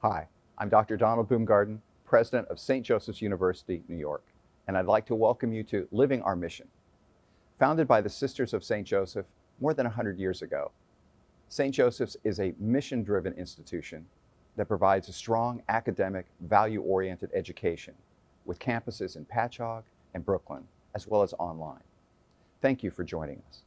Hi, I'm Dr. Donald Boomgaarden, President of St. Joseph's University, New York, and I'd like to welcome you to Living Our Mission. Founded by the Sisters of St. Joseph more than 100 years ago, St. Joseph's is a mission-driven institution that provides a strong academic, value-oriented education with campuses in Patchogue and Brooklyn, as well as online. Thank you for joining us.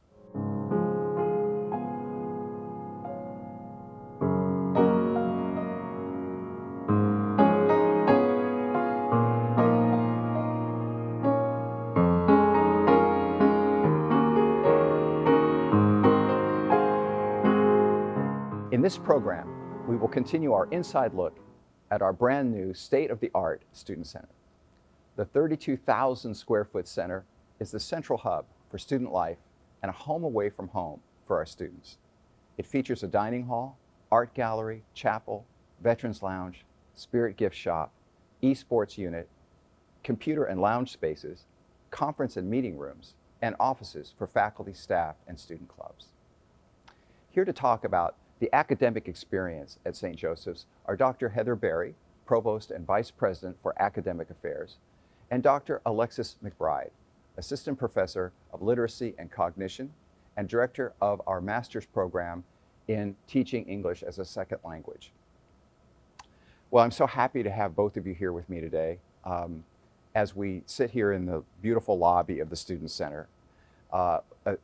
In this program, we will continue our inside look at our brand new state-of-the-art Student Center. The 32,000 square foot center is the central hub for student life and a home away from home for our students. It features a dining hall, art gallery, chapel, veterans lounge, spirit gift shop, esports unit, computer and lounge spaces, conference and meeting rooms, and offices for faculty, staff, and student clubs. Here to talk about the academic experience at St. Joseph's are Dr. Heather Berry, Provost and Vice President for Academic Affairs, and Dr. Alexis McBride, Assistant Professor of Literacy and Cognition and Director of our Master's Program in Teaching English as a Second Language. Well, I'm so happy to have both of you here with me today as we sit here in the beautiful lobby of the Student Center.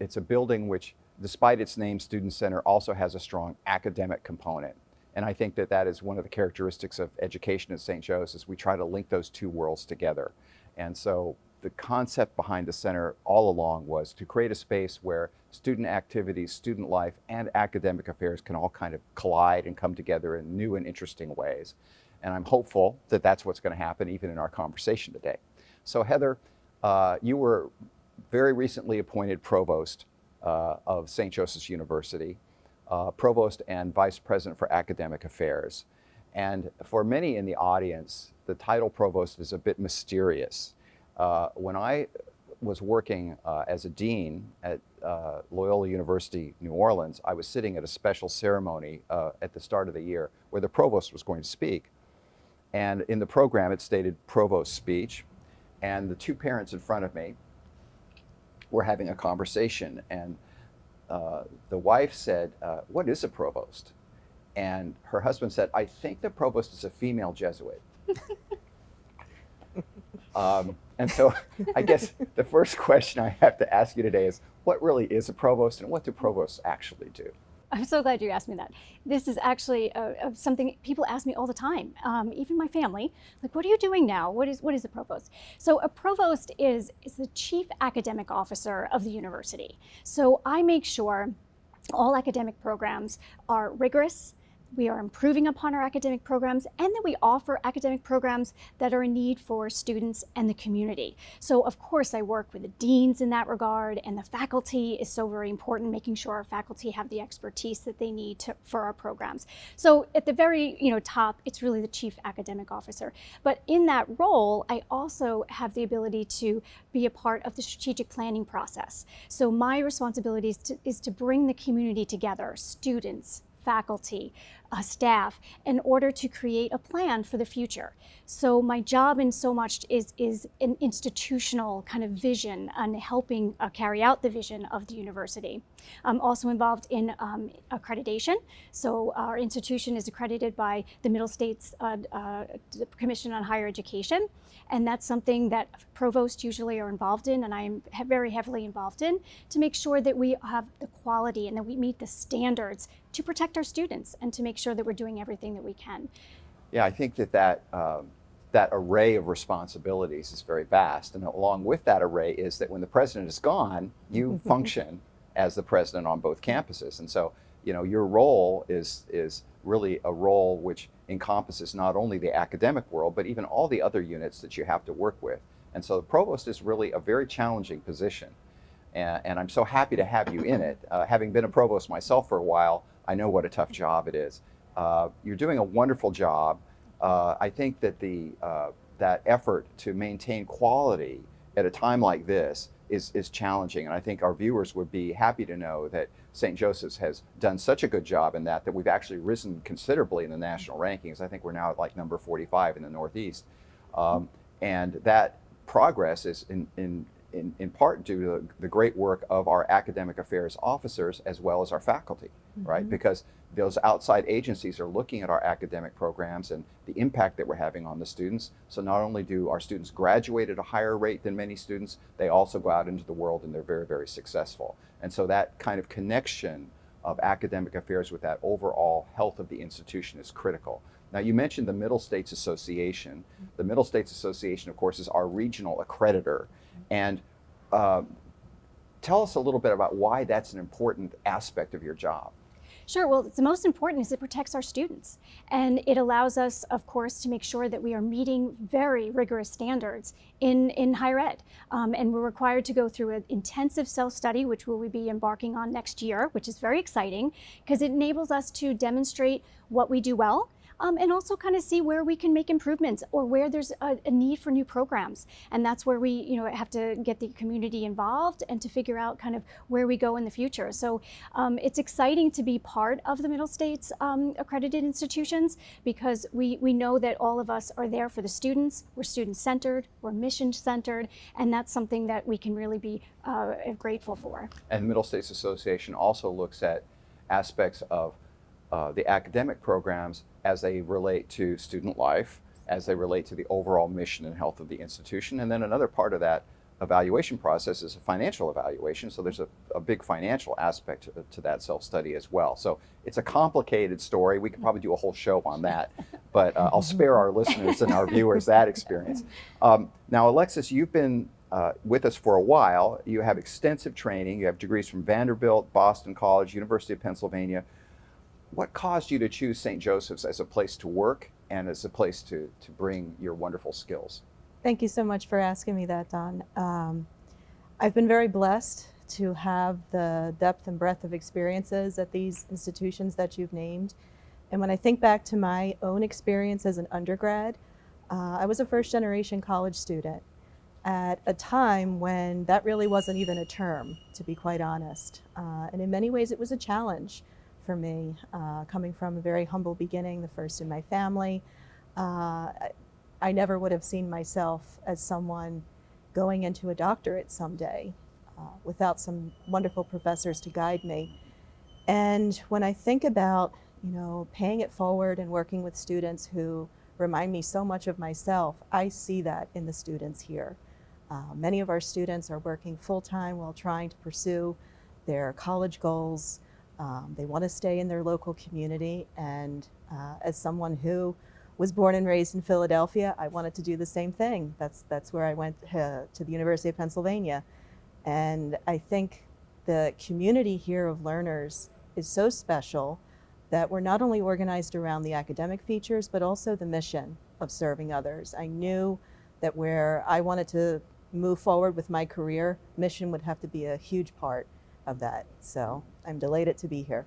It's a building which, despite its name, Student Center, also has a strong academic component. And I think that that is one of the characteristics of education at St. Joseph's. We try to link those two worlds together. And so the concept behind the center all along was to create a space where student activities, student life, and academic affairs can all kind of collide and come together in new and interesting ways. And I'm hopeful that that's what's going to happen even in our conversation today. So Heather, you were very recently appointed Provost of St. Joseph's University, Provost and Vice President for Academic Affairs. And for many in the audience, the title Provost is a bit mysterious. When I was working as a dean at Loyola University, New Orleans, I was sitting at a special ceremony at the start of the year where the Provost was going to speak. And in the program, it stated Provost speech. And the two parents in front of me were having a conversation, and the wife said, what is a provost? And her husband said, I think the provost is a female Jesuit. And so I guess the first question I have to ask you today is, what really is a provost, and what do provosts actually do? I'm so glad you asked me that. This is actually something people ask me all the time, even my family. Like, what are you doing now? What is a provost? So a provost is the chief academic officer of the university. So I make sure all academic programs are rigorous, we are improving upon our academic programs, and that we offer academic programs that are in need for students and the community. So of course I work with the deans in that regard, and the faculty is so very important, making sure our faculty have the expertise that they need for our programs. So at the very top, it's really the chief academic officer. But in that role, I also have the ability to be a part of the strategic planning process. So my responsibility is to bring the community together, students, faculty, staff, in order to create a plan for the future. So my job in so much is an institutional kind of vision and helping carry out the vision of the university. I'm also involved in accreditation. So our institution is accredited by the Middle States Commission on Higher Education. And that's something that provosts usually are involved in, and I am very heavily involved in, to make sure that we have the quality and that we meet the standards to protect our students and to make sure that we're doing everything that we can. Yeah, I think that array of responsibilities is very vast. And along with that array is that when the president is gone, you function as the president on both campuses. And so, your role is really a role which encompasses not only the academic world, but even all the other units that you have to work with. And so the provost is really a very challenging position. And I'm so happy to have you in it. Having been a provost myself for a while, I know what a tough job it is. You're doing a wonderful job. I think that that effort to maintain quality at a time like this is challenging. And I think our viewers would be happy to know that St. Joseph's has done such a good job in that we've actually risen considerably in the national rankings. I think we're now at like number 45 in the Northeast. And that progress is in part due to the great work of our academic affairs officers as well as our faculty, right? Because those outside agencies are looking at our academic programs and the impact that we're having on the students. So not only do our students graduate at a higher rate than many students, they also go out into the world and they're very, very successful. And so that kind of connection of academic affairs with that overall health of the institution is critical. Now, you mentioned the Middle States Association. The Middle States Association, of course, is our regional accreditor. And tell us a little bit about why that's an important aspect of your job. Sure. Well, the most important is it protects our students. And it allows us, of course, to make sure that we are meeting very rigorous standards in higher ed. And we're required to go through an intensive self-study, which we'll be embarking on next year, which is very exciting because it enables us to demonstrate what we do well, and also kind of see where we can make improvements or where there's a need for new programs. And that's where we have to get the community involved and to figure out kind of where we go in the future. So it's exciting to be part of the Middle States accredited institutions because we know that all of us are there for the students. We're student-centered, we're mission-centered, and that's something that we can really be grateful for. And the Middle States Association also looks at aspects of the academic programs as they relate to student life, as they relate to the overall mission and health of the institution. And then another part of that evaluation process is a financial evaluation. So there's a big financial aspect to that self-study as well. So it's a complicated story. We could probably do a whole show on that, but I'll spare our listeners and our viewers that experience. Now, Alexis, you've been with us for a while. You have extensive training. You have degrees from Vanderbilt, Boston College, University of Pennsylvania. What caused you to choose St. Joseph's as a place to work and as a place to bring your wonderful skills? Thank you so much for asking me that, Don. I've been very blessed to have the depth and breadth of experiences at these institutions that you've named. And when I think back to my own experience as an undergrad, I was a first-generation college student at a time when that really wasn't even a term, to be quite honest. And in many ways, it was a challenge for me, coming from a very humble beginning, the first in my family. I never would have seen myself as someone going into a doctorate someday without some wonderful professors to guide me. And when I think about, paying it forward and working with students who remind me so much of myself, I see that in the students here. Many of our students are working full-time while trying to pursue their college goals. They want to stay in their local community, and as someone who was born and raised in Philadelphia, I wanted to do the same thing. That's where I went to the University of Pennsylvania. And I think the community here of learners is so special that we're not only organized around the academic features, but also the mission of serving others. I knew that where I wanted to move forward with my career, mission would have to be a huge part of that. So I'm delighted to be here.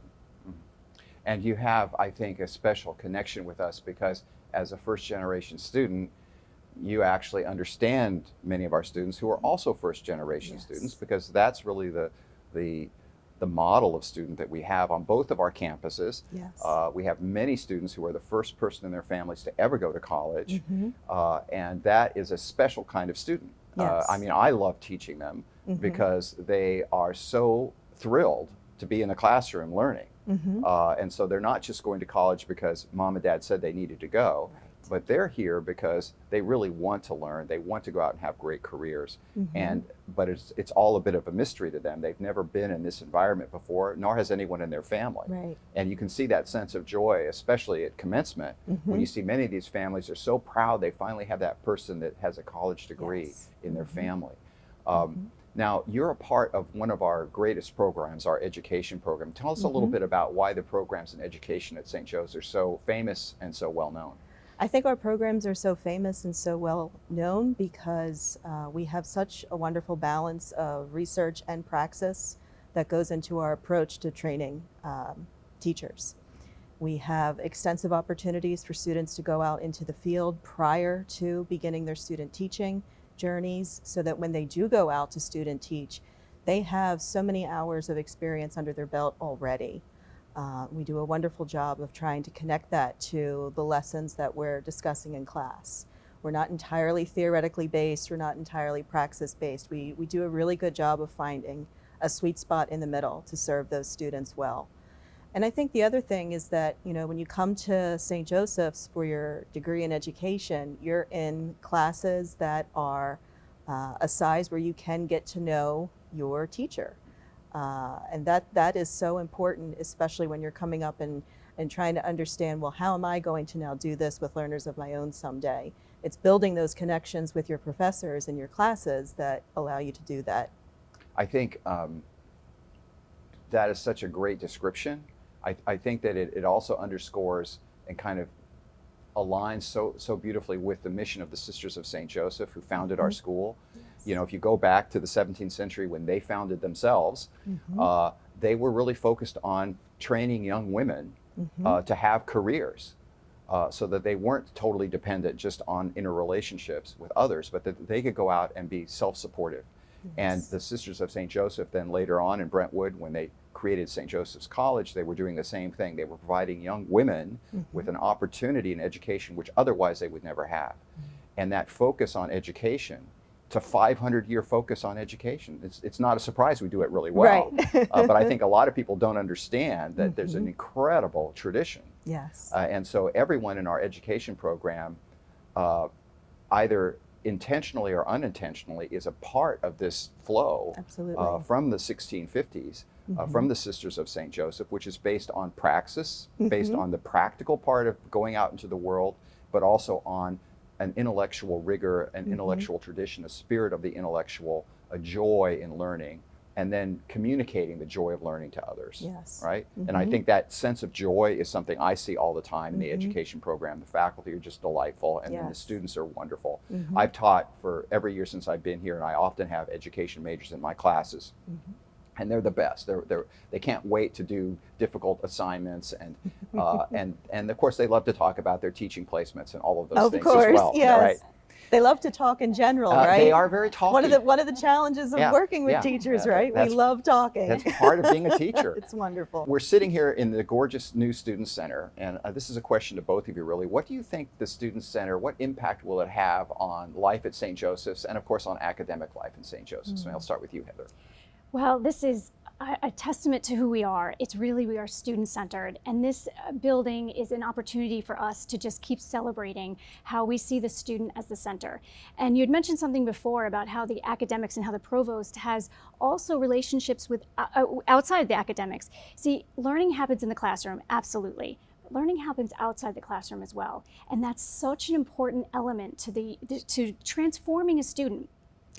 And you have, I think, a special connection with us because as a first-generation student, you actually understand many of our students who are also first-generation students, because that's really the model of student that we have on both of our campuses. Yes. We have many students who are the first person in their families to ever go to college, and that is a special kind of student. Yes. I mean, I love teaching them because they are so thrilled to be in the classroom learning. And so they're not just going to college because mom and dad said they needed to go, but they're here because they really want to learn. They want to go out and have great careers. But it's all a bit of a mystery to them. They've never been in this environment before, nor has anyone in their family. Right. And you can see that sense of joy, especially at commencement, when you see many of these families are so proud they finally have that person that has a college degree in their family. Now, you're a part of one of our greatest programs, our education program. Tell us a little bit about why the programs in education at St. Joe's are so famous and so well known. I think our programs are so famous and so well known because we have such a wonderful balance of research and praxis that goes into our approach to training teachers. We have extensive opportunities for students to go out into the field prior to beginning their student teaching journeys, so that when they do go out to student teach, they have so many hours of experience under their belt already. We do a wonderful job of trying to connect that to the lessons that we're discussing in class. We're not entirely theoretically based, we're not entirely praxis based. We do a really good job of finding a sweet spot in the middle to serve those students well. And I think the other thing is that, you know, when you come to St. Joseph's for your degree in education, you're in classes that are a size where you can get to know your teacher. And that is so important, especially when you're coming up and trying to understand, well, how am I going to now do this with learners of my own someday? It's building those connections with your professors and your classes that allow you to do that. I think that is such a great description. I think that it also underscores and kind of aligns so beautifully with the mission of the Sisters of St. Joseph, who founded our school. Yes. You know, if you go back to the 17th century when they founded themselves, they were really focused on training young women to have careers, so that they weren't totally dependent just on interrelationships with others, but that they could go out and be self-supportive. Yes. And the Sisters of St. Joseph then later on in Brentwood, when they created St. Joseph's College, they were doing the same thing. They were providing young women with an opportunity in education which otherwise they would never have. And that focus on education, it's a 500-year focus on education. It's not a surprise we do it really well. Right. But I think a lot of people don't understand that there's an incredible tradition. Yes. And so everyone in our education program, either intentionally or unintentionally, is a part of this flow. Absolutely. From the 1650s, from the Sisters of St. Joseph, which is based on praxis, based on the practical part of going out into the world, but also on an intellectual rigor, an intellectual tradition, a spirit of the intellectual, a joy in learning, and then communicating the joy of learning to others. Yes. Right? And I think that sense of joy is something I see all the time in the education program. The faculty are just delightful, and then the Yes. students are wonderful. I've taught for every year since I've been here, and I often have education majors in my classes. And they're the best. They can't wait to do difficult assignments, and and of course they love to talk about their teaching placements and all of those Of things course, as well. yes. Right? They love to talk in general, right? They are very talky. One of the challenges of working with teachers, right? We That's- love talking. That's part of being a teacher. It's wonderful. We're sitting here in the gorgeous new Student Center, and this is a question to both of you, really. What do you think the Student Center, what impact will it have on life at St. Joseph's, and of course on academic life in St. Joseph's? And I'll start with you, Heather. Well, this is a testament to who we are. It's really, we are student-centered, and this building is an opportunity for us to just keep celebrating how we see the student as the center. And you'd mentioned something before about how the academics and how the provost has also relationships with outside the academics. See, learning happens in the classroom, absolutely. Learning happens outside the classroom as well, and that's such an important element to transforming a student.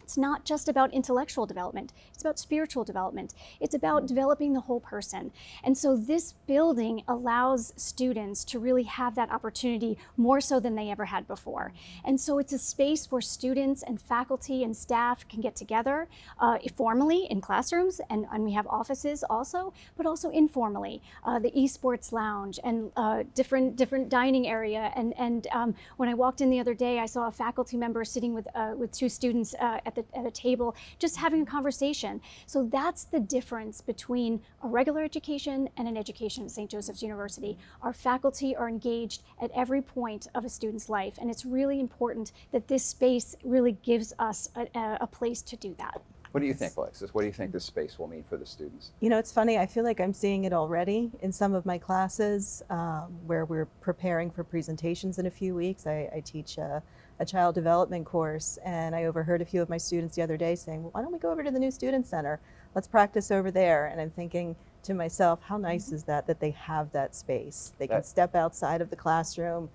It's not just about intellectual development, it's about spiritual development. It's about developing the whole person. And so this building allows students to really have that opportunity more so than they ever had before. And so it's a space where students and faculty and staff can get together formally in classrooms, and we have offices also, but also informally. The esports lounge and different dining area. And when I walked in the other day, I saw a faculty member sitting with two students at a table, just having a conversation. So that's the difference between a regular education and an education at St. Joseph's University. Our faculty are engaged at every point of a student's life, and it's really important that this space really gives us a place to do that. What do you think, Alexis? What do you think this space will mean for the students? You know, it's funny, I feel like I'm seeing it already in some of my classes where we're preparing for presentations in a few weeks. I teach a child development course, and I overheard a few of my students the other day saying, well, why don't we go over to the new Student Center? Let's practice over there. And I'm thinking to myself, how nice is that they have that space. They can step outside of the classroom,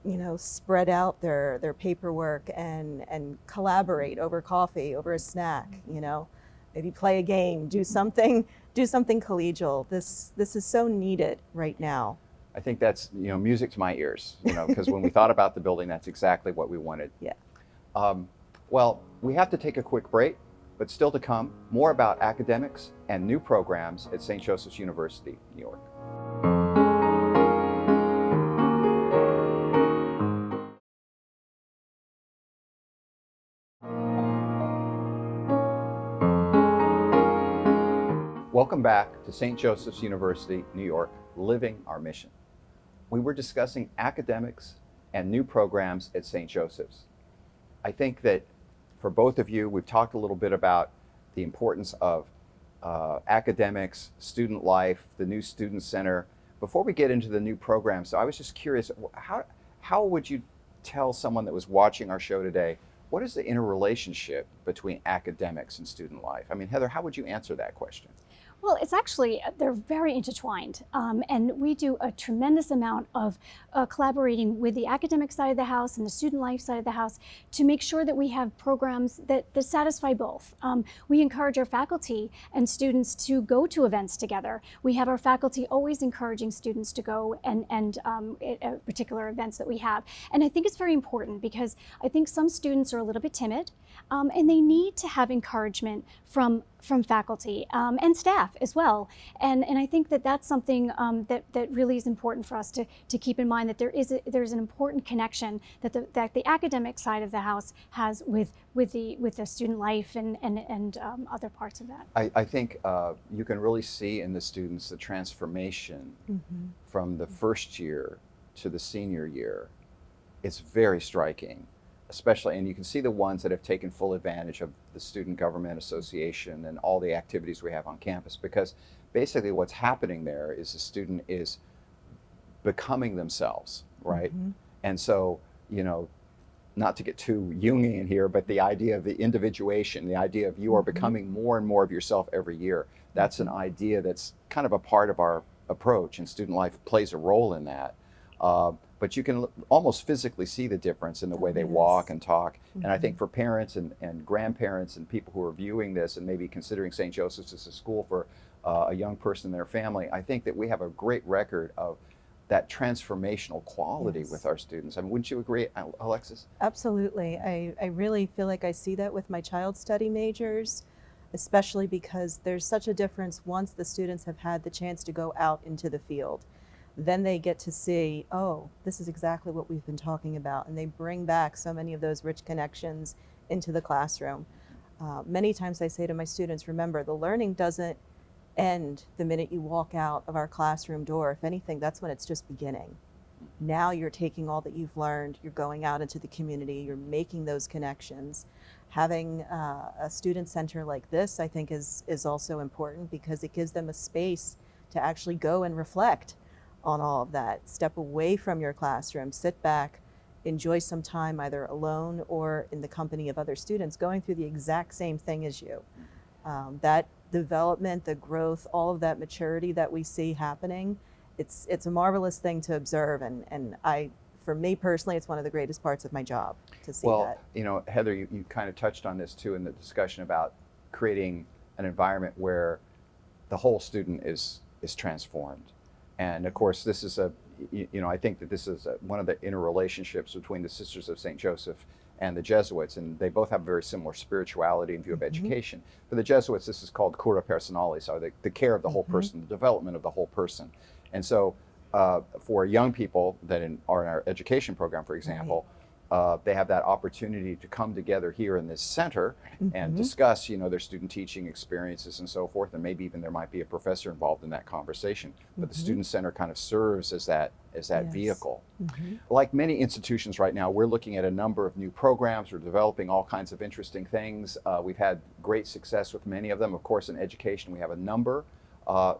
you know, spread out their paperwork and collaborate over coffee, over a snack, you know, maybe play a game, do something collegial. This is so needed right now. I think that's, you know, music to my ears, you know, because when we thought about the building, that's exactly what we wanted. Yeah. Well, we have to take a quick break, but still to come, more about academics and new programs at St. Joseph's University, New York. Welcome back to St. Joseph's University, New York, Living Our Mission. We were discussing academics and new programs at St. Joseph's. I think that for both of you, we've talked a little bit about the importance of academics, student life, the new student center. Before we get into the new programs, I was just curious, how would you tell someone that was watching our show today, what is the interrelationship between academics and student life? I mean, Heather, how would you answer that question? Well, it's actually, they're very intertwined. And we do a tremendous amount of collaborating with the academic side of the house and the student life side of the house to make sure that we have programs that satisfy both. We encourage our faculty and students to go to events together. We have our faculty always encouraging students to go and particular events that we have. And I think it's very important because I think some students are a little bit timid and they need to have encouragement from faculty and staff as well. And I think that that's something that really is important for us to keep in mind, that there's an important connection that the academic side of the house has with the student life and other parts of that. I think you can really see in the students the transformation from the first year to the senior year. It's very striking. Especially, and you can see the ones that have taken full advantage of the Student Government Association and all the activities we have on campus, because basically what's happening there is the student is becoming themselves, right? And so, you know, not to get too Jungian here, but the idea of the individuation, the idea of you are becoming more and more of yourself every year, that's an idea that's kind of a part of our approach, and student life plays a role in that. But you can almost physically see the difference in the way they walk and talk. And I think for parents and grandparents and people who are viewing this and maybe considering St. Joseph's as a school for a young person and their family, I think that we have a great record of that transformational quality with our students. I mean, wouldn't you agree, Alexis? Absolutely. I really feel like I see that with my child study majors, especially because there's such a difference once the students have had the chance to go out into the field. Then they get to see, oh, this is exactly what we've been talking about. And they bring back so many of those rich connections into the classroom. Many times I say to my students, remember, the learning doesn't end the minute you walk out of our classroom door. If anything, that's when it's just beginning. Now you're taking all that you've learned, you're going out into the community, you're making those connections. Having a student center like this, I think, is also important because it gives them a space to actually go and reflect on all of that. Step away from your classroom, sit back, enjoy some time either alone or in the company of other students going through the exact same thing as you. That development, the growth, all of that maturity that we see happening, it's a marvelous thing to observe, and for me personally, it's one of the greatest parts of my job to see that. Well, you know, Heather, you kind of touched on this too in the discussion about creating an environment where the whole student is transformed. And of course, this is I think that this is one of the interrelationships between the Sisters of St. Joseph and the Jesuits, and they both have very similar spirituality and view of education. For the Jesuits, this is called cura personalis, or the care of the whole person, the development of the whole person. And so for young people that are in our education program, for example, they have that opportunity to come together here in this center and discuss, their student teaching experiences and so forth, and maybe even there might be a professor involved in that conversation. But the student center kind of serves as that vehicle. Like many institutions right now, we're looking at a number of new programs. We're developing all kinds of interesting things. We've had great success with many of them. Of course, in education, we have a number.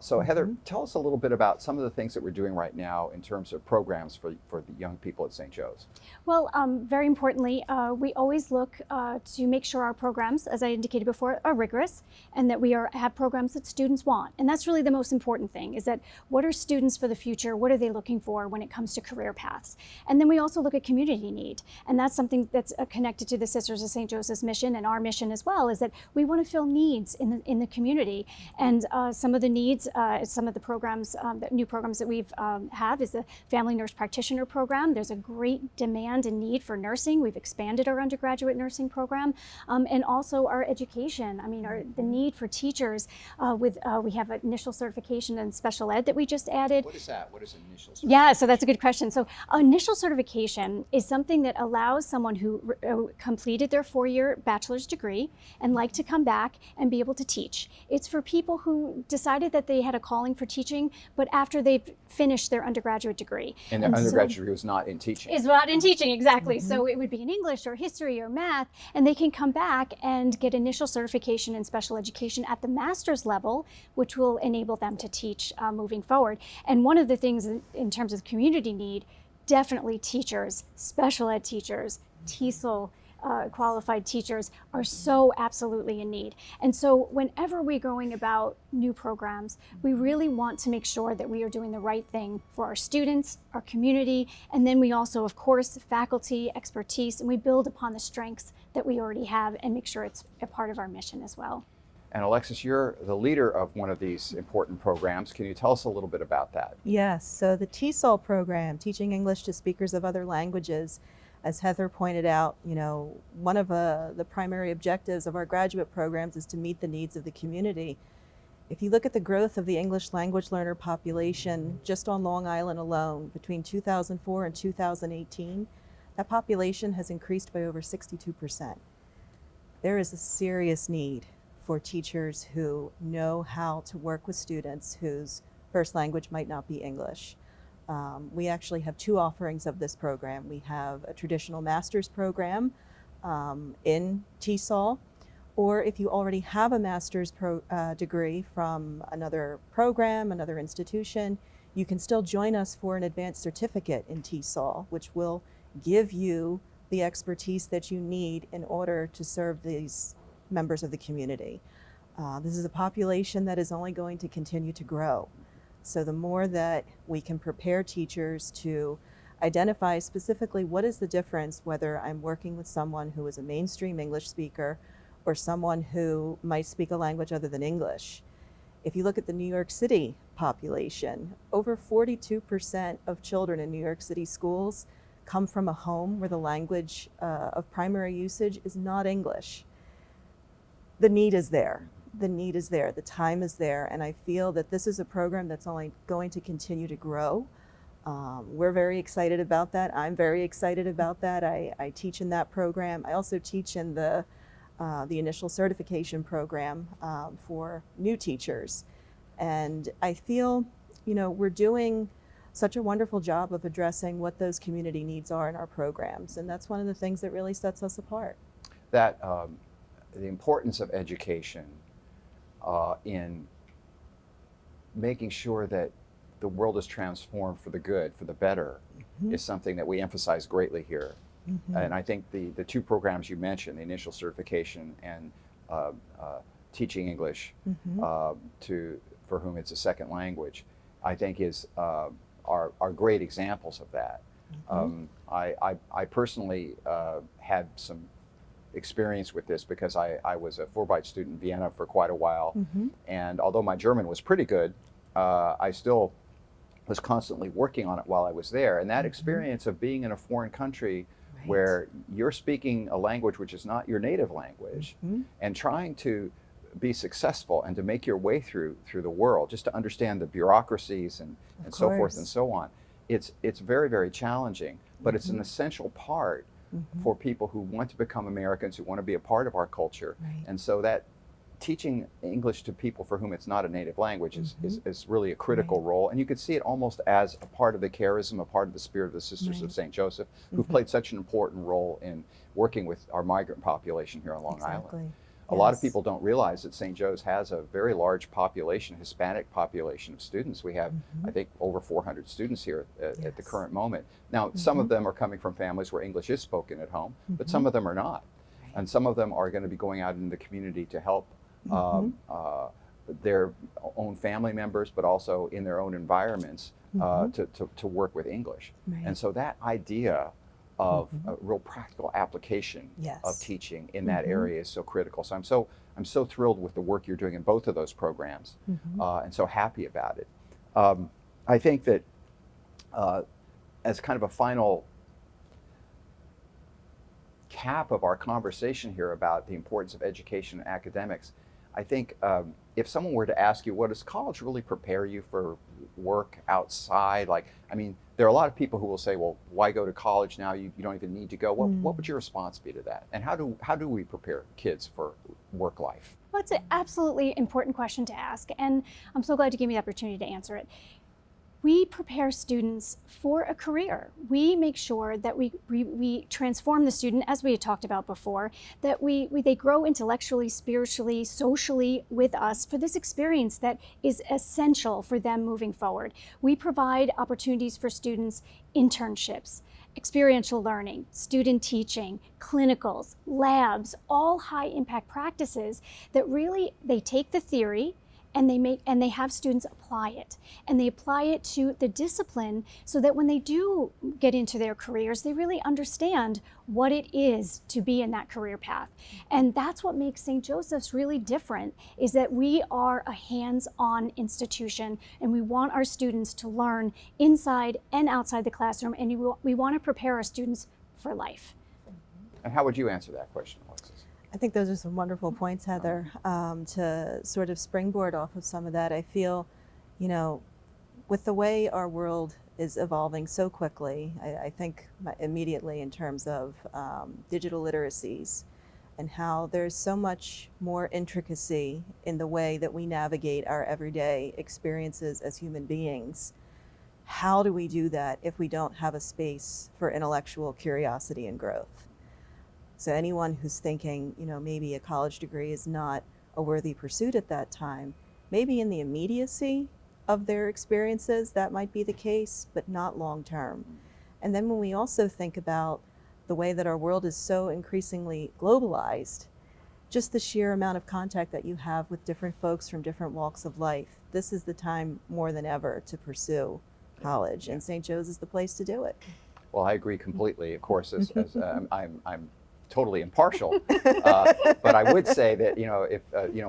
So Heather, tell us a little bit about some of the things that we're doing right now in terms of programs for the young people at St. Joe's. Well, very importantly, we always look to make sure our programs, as I indicated before, are rigorous and that we have programs that students want. And that's really the most important thing, is that what are students for the future? What are they looking for when it comes to career paths? And then we also look at community need. And that's something that's connected to the Sisters of St. Joseph's mission and our mission as well, is that we want to fill needs in the community. And some of the needs, some of the programs, new programs that we've have is the Family Nurse Practitioner Program. There's a great demand and need for nursing. We've expanded our undergraduate nursing program, and also our education. I mean, the need for teachers we have an initial certification in special ed that we just added. What is that? What is initial certification? Yeah, so that's a good question. So initial certification is something that allows someone who completed their 4-year bachelor's degree and like to come back and be able to teach. It's for people who decided that they had a calling for teaching, but after they've finished their undergraduate degree. And their undergraduate degree was not in teaching. Is not in teaching, exactly. So it would be in English or history or math, and they can come back and get initial certification in special education at the master's level, which will enable them to teach moving forward. And one of the things in terms of community need, definitely teachers, special ed teachers, TESOL, qualified teachers are so absolutely in need. And so whenever we're going about new programs, we really want to make sure that we are doing the right thing for our students, our community, and then we also, of course, faculty, expertise, and we build upon the strengths that we already have and make sure it's a part of our mission as well. And Alexis, you're the leader of one of these important programs. Can you tell us a little bit about that? Yes, so the TESOL program, Teaching English to Speakers of Other Languages, as Heather pointed out, one of the primary objectives of our graduate programs is to meet the needs of the community. If you look at the growth of the English language learner population just on Long Island alone, between 2004 and 2018, that population has increased by over 62%. There is a serious need for teachers who know how to work with students whose first language might not be English. We actually have 2 offerings of this program. We have a traditional master's program in TESOL, or if you already have a master's degree from another program, another institution, you can still join us for an advanced certificate in TESOL, which will give you the expertise that you need in order to serve these members of the community. This is a population that is only going to continue to grow. So the more that we can prepare teachers to identify specifically what is the difference whether I'm working with someone who is a mainstream English speaker or someone who might speak a language other than English. If you look at the New York City population, over 42% of children in New York City schools come from a home where the language of primary usage is not English. The need is there. The need is there, the time is there, and I feel that this is a program that's only going to continue to grow. We're very excited about that. I'm very excited about that. I teach in that program. I also teach in the initial certification program for new teachers. And I feel, we're doing such a wonderful job of addressing what those community needs are in our programs, and that's one of the things that really sets us apart. That the importance of education in making sure that the world is transformed for the good, for the better, is something that we emphasize greatly here. And I think the 2 programs you mentioned, the initial certification and teaching English for whom it's a second language, I think are great examples of that. I personally had some experience with this because I was a Fulbright student in Vienna for quite a while, and although my German was pretty good, I still was constantly working on it while I was there. And that experience of being in a foreign country where you're speaking a language which is not your native language and trying to be successful and to make your way through the world, just to understand the bureaucracies and so forth and so on, it's very, very challenging, but it's an essential part for people who want to become Americans, who want to be a part of our culture. And so that teaching English to people for whom it's not a native language is really a critical role. And you could see it almost as a part of the charism, a part of the spirit of the Sisters of St. Joseph, who played such an important role in working with our migrant population here on Long Island. A lot of people don't realize that St. Joe's has a very large population, Hispanic population of students. We have, I think, over 400 students here at the current moment. Now, some of them are coming from families where English is spoken at home, but some of them are not. And some of them are going to be going out in the community to help their own family members, but also in their own environments to work with English. And so that idea of a real practical application Yes. of teaching in that area is so critical. So I'm so thrilled with the work you're doing in both of those programs, and so happy about it. I think that as kind of a final cap of our conversation here about the importance of education and academics, I think if someone were to ask you, what does college really prepare you for work outside? Like, I mean, there are a lot of people who will say, well, why go to college now? You don't even need to go. What would your response be to that? And how do we prepare kids for work life? Well, it's an absolutely important question to ask, and I'm so glad you gave me the opportunity to answer it. We prepare students for a career. We make sure that we transform the student, as we had talked about before, that they grow intellectually, spiritually, socially with us for this experience that is essential for them moving forward. We provide opportunities for students, internships, experiential learning, student teaching, clinicals, labs, all high impact practices that really, they take the theory and they have students apply it, and they apply it to the discipline so that when they do get into their careers, they really understand what it is to be in that career path. And that's what makes St. Joseph's really different, is that we are a hands-on institution, and we want our students to learn inside and outside the classroom, and we want to prepare our students for life. And how would you answer that question, Alexis? I think those are some wonderful points, Heather. To sort of springboard off of some of that, I feel, with the way our world is evolving so quickly, I think immediately in terms of digital literacies and how there's so much more intricacy in the way that we navigate our everyday experiences as human beings. How do we do that if we don't have a space for intellectual curiosity and growth? So anyone who's thinking, maybe a college degree is not a worthy pursuit at that time, maybe in the immediacy of their experiences, that might be the case, but not long term. And then when we also think about the way that our world is so increasingly globalized, just the sheer amount of contact that you have with different folks from different walks of life, this is the time more than ever to pursue college, and St. Joe's is the place to do it. Well, I agree completely. Of course, as I'm totally impartial, but I would say that if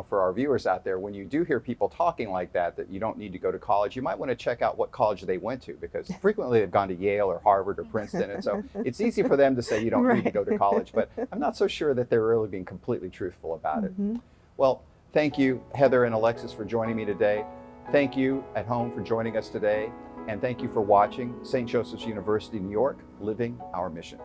for our viewers out there, when you do hear people talking like that you don't need to go to college, you might want to check out what college they went to, because frequently they've gone to Yale or Harvard or Princeton, and so it's easy for them to say you don't need to go to college, but I'm not so sure that they're really being completely truthful about it. Well, thank you, Heather and Alexis, for joining me today. Thank you at home for joining us today, and thank you for watching St. Joseph's University, New York, Living Our Mission.